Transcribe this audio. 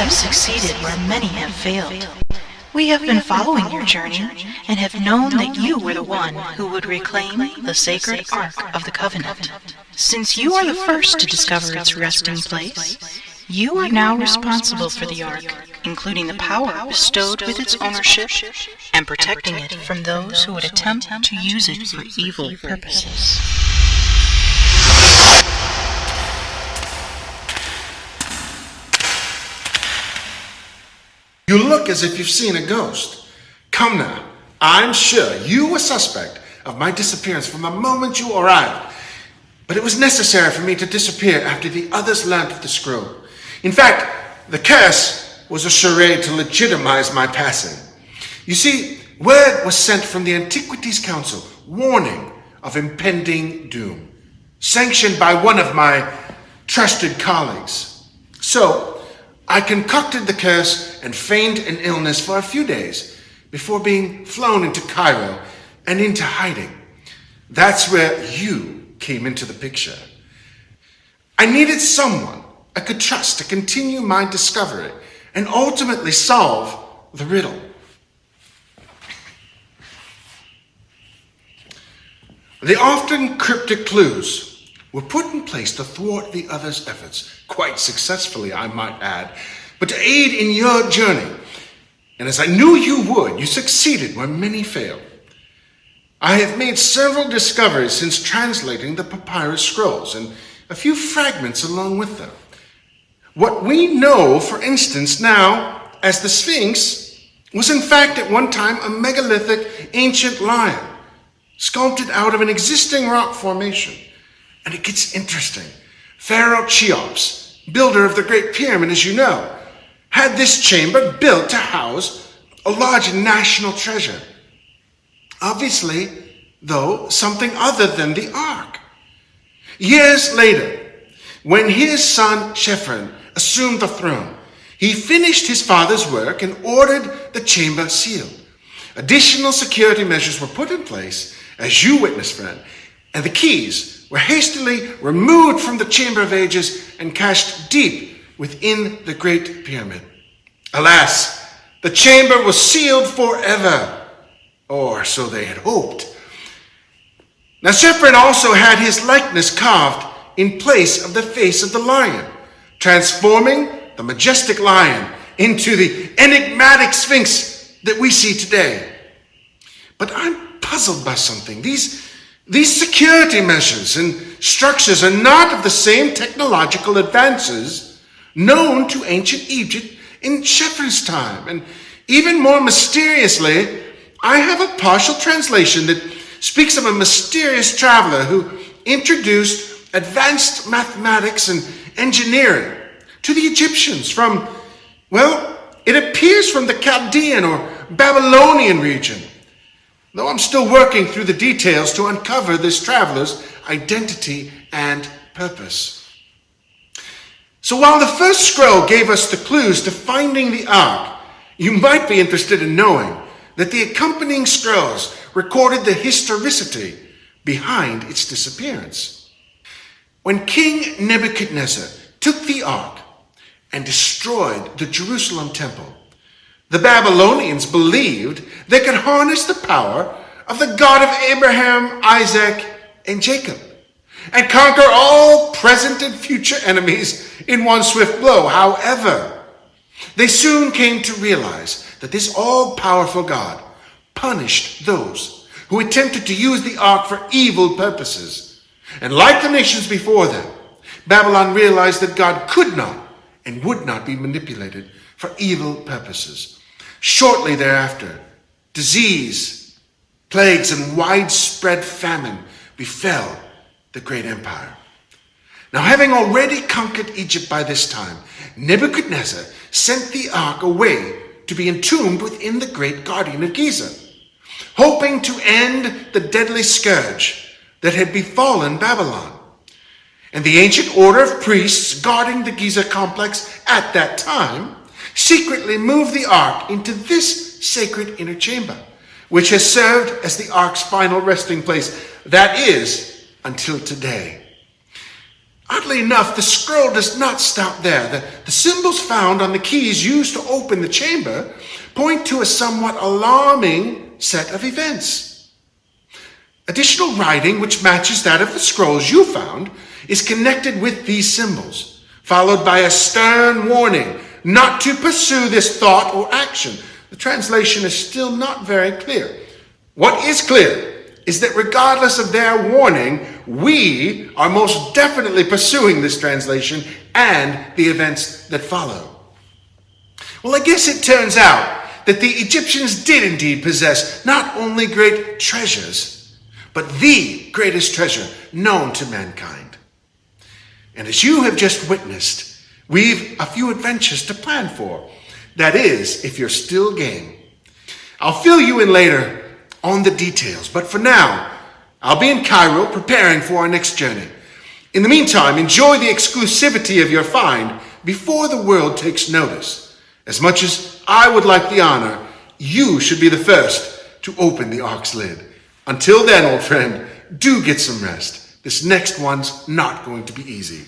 have succeeded where many have failed. We have been following your journey and have known that you were the one who would reclaim the sacred Ark of the Covenant. Since you are the first to discover its resting place, you are now responsible for the Ark, including the power bestowed with its ownership and protecting it from those who would attempt to use it for evil purposes. You look as if you've seen a ghost. Come now, I'm sure you were suspect of my disappearance from the moment you arrived. But it was necessary for me to disappear after the others learned of the scroll. In fact, the curse was a charade to legitimize my passing. You see, word was sent from the Antiquities Council warning of impending doom, sanctioned by one of my trusted colleagues. So I concocted the curse and feigned an illness for a few days before being flown into Cairo and into hiding. That's where you came into the picture. I needed someone I could trust to continue my discovery and ultimately solve the riddle. The often cryptic clues were put in place to thwart the other's efforts, quite successfully, I might add, but to aid in your journey. And as I knew you would, you succeeded where many failed. I have made several discoveries since translating the papyrus scrolls, and a few fragments along with them. What we know, for instance, now as the Sphinx was in fact at one time a megalithic ancient lion, sculpted out of an existing rock formation. And it gets interesting. Pharaoh Cheops, builder of the Great Pyramid, as you know, had this chamber built to house a large national treasure. Obviously, though, something other than the Ark. Years later, when his son Chephren assumed the throne, he finished his father's work and ordered the chamber sealed. Additional security measures were put in place, as you witnessed, friend, and the keys were hastily removed from the Chamber of Ages and cached deep within the Great Pyramid. Alas, the chamber was sealed forever, or so they had hoped. Now, Chephren also had his likeness carved in place of the face of the lion, transforming the majestic lion into the enigmatic Sphinx that we see today. But I'm puzzled by something. These security measures and structures are not of the same technological advances known to ancient Egypt in Chepren's time. And even more mysteriously, I have a partial translation that speaks of a mysterious traveler who introduced advanced mathematics and engineering to the Egyptians from, well, it appears from the Chaldean or Babylonian region, though I'm still working through the details to uncover this traveler's identity and purpose. So while the first scroll gave us the clues to finding the Ark, you might be interested in knowing that the accompanying scrolls recorded the historicity behind its disappearance. When King Nebuchadnezzar took the Ark and destroyed the Jerusalem temple, the Babylonians believed they could harness the power of the God of Abraham, Isaac, and Jacob and conquer all present and future enemies in one swift blow. However, they soon came to realize that this all-powerful God punished those who attempted to use the Ark for evil purposes. And like the nations before them, Babylon realized that God could not and would not be manipulated for evil purposes. Shortly thereafter, disease, plagues, and widespread famine befell the great empire. Now, having already conquered Egypt by this time, Nebuchadnezzar sent the Ark away to be entombed within the great guardian of Giza, hoping to end the deadly scourge that had befallen Babylon. And the ancient order of priests guarding the Giza complex at that time secretly moved the Ark into this sacred inner chamber, which has served as the Ark's final resting place. That is, until today. Oddly enough, the scroll does not stop there. The symbols found on the keys used to open the chamber point to a somewhat alarming set of events. Additional writing, which matches that of the scrolls you found, is connected with these symbols, followed by a stern warning not to pursue this thought or action. The translation is still not very clear. What is clear is that regardless of their warning, we are most definitely pursuing this translation and the events that follow. Well, I guess it turns out that the Egyptians did indeed possess not only great treasures, but the greatest treasure known to mankind. And as you have just witnessed, we've a few adventures to plan for. That is, if you're still game. I'll fill you in later on the details, but for now, I'll be in Cairo preparing for our next journey. In the meantime, enjoy the exclusivity of your find before the world takes notice. As much as I would like the honor, you should be the first to open the Ark's lid. Until then, old friend, do get some rest. This next one's not going to be easy.